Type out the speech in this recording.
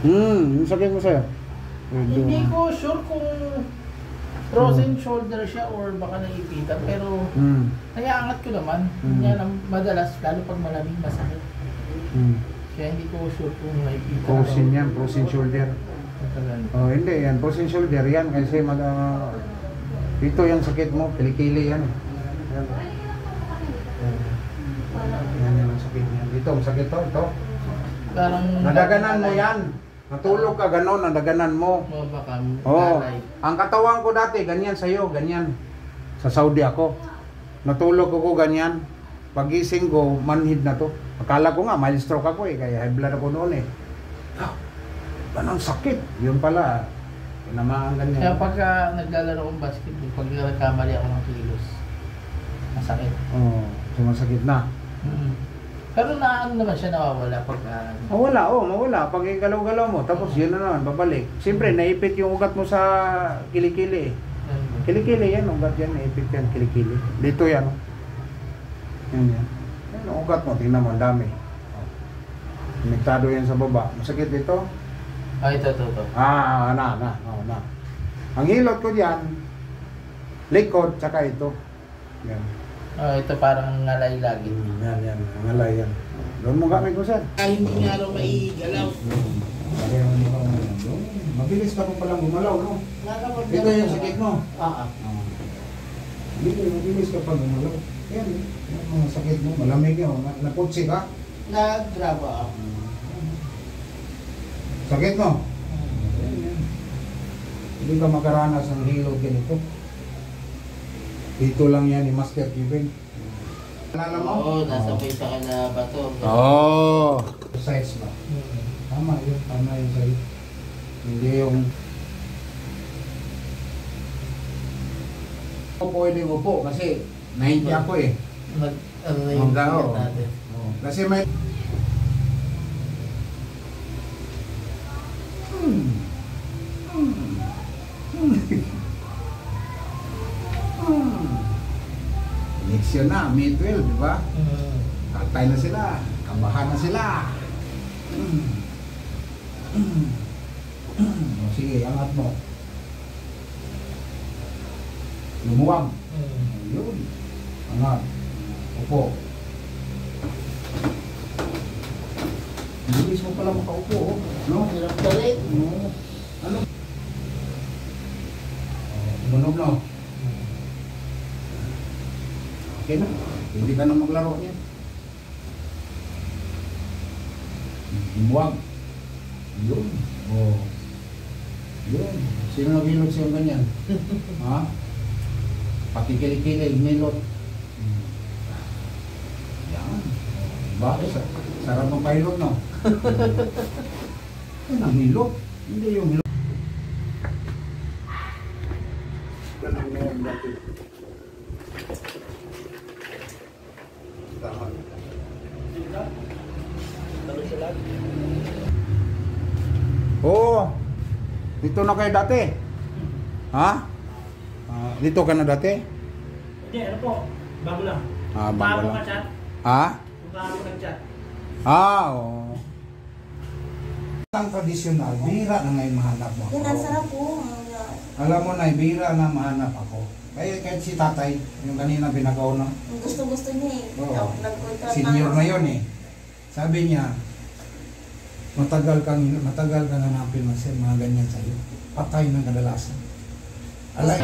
Yung sakit mo sa'yo? Hindi ko sure kung frozen shoulder siya or baka naipitan, pero naiangat ko naman. Yan ang madalas, lalo pag malamig, masakit. Kaya hindi ko sure kung naipitan. Frozen yan, frozen shoulder. Oh, hindi yan, frozen shoulder yan kasi dito yung sakit mo, kilikili yan. Yan ang sakit niyan. Dito, ang sakit to, ito. Parang nadaganan mo yan. Natulog ka gano'n, nadaganan mo. Baka ang katawan ko dati, ganyan sa'yo, ganyan. Sa Saudi ako. Natulog ko ganyan. Pagising ko, manhid na to. Akala ko nga, mild stroke ako kaya high blood ako noon Anong sakit? Yun pala, tinamaan ganyan. Kaya pagka naglalaro akong basketball, pag nagkamali ako ng kilos, masakit. Sumasakit na. Pero naano naman siya, nawawala pagka... Mawala. Pag galaw-galaw mo, tapos yun na naman, babalik. Siyempre, naipit yung ugat mo sa kilikili. Kilikili yan, ugat yan, naipit yan, kilikili. Dito yan. Yan. Yan ang ugat mo, tingnan mo, ang dami. Konektado yan sa baba. Masakit dito? Ito. Na. Ang hilot ko diyan, likod, tsaka ito. Yan. Ito parang ngalay lagi. Yan, ngalay yan. Doon mo gamit ko, sir. Hindi nga raw may galaw. Mabilis ka pa palang gumalaw, no? Ito yung sakit mo. Mabilis ka pa gumalaw. Yan, mga sakit mo, malamig yun. Naputsi ka? Nag-graba ako. Sakit mo? Hindi ka makaranas ng hilot ganito. Dito lang yan ni Master Kevin. Alala mo? Oo, nasa may sa kana ba to? Size ba? Tama yun size. Hindi yung... Pwede mo po kasi 90 ako Ano na yung natin? Kasi may... Eleksyon na, May 12, di ba? Katay na sila, kabahan na sila. Sige, angat mo. Lumuwag. Yun. Angat. Upo. Bilis mo pala makaupo, no? Hirap ka rin. No. Ano? Tunog na. Okay na. Hindi ka na maglaro niya. Lumuwag. Yun. Yun. Sino naghilot siyang ganyan? Ha? Pati kilikili, nilot. Yan. Bakit? Sarap ng pilot, no? Yan ang nilot. Hindi yung nilot. Ganang ngayon natin. Tama. Oo. Dito na kayo dati? Ha? Dito ka na dati? Hindi, ano po? Bago lang. Bago lang. Ka-chat? Ha? Bago nag-chat. Oo. Ang tradisyonal, bihira na ngayon mahanap mo. Yan, ang sarap po. Alam mo na, bihira na mahanap ako. Kaya kahit si tatay, yung kanina binagaw na. Gusto-gusto niya Oo. Nag-contract Senior na yun eh. Sabi niya, matagal kang hanapin mga ganyan sa'yo. Patay ng kadalasan. Alay.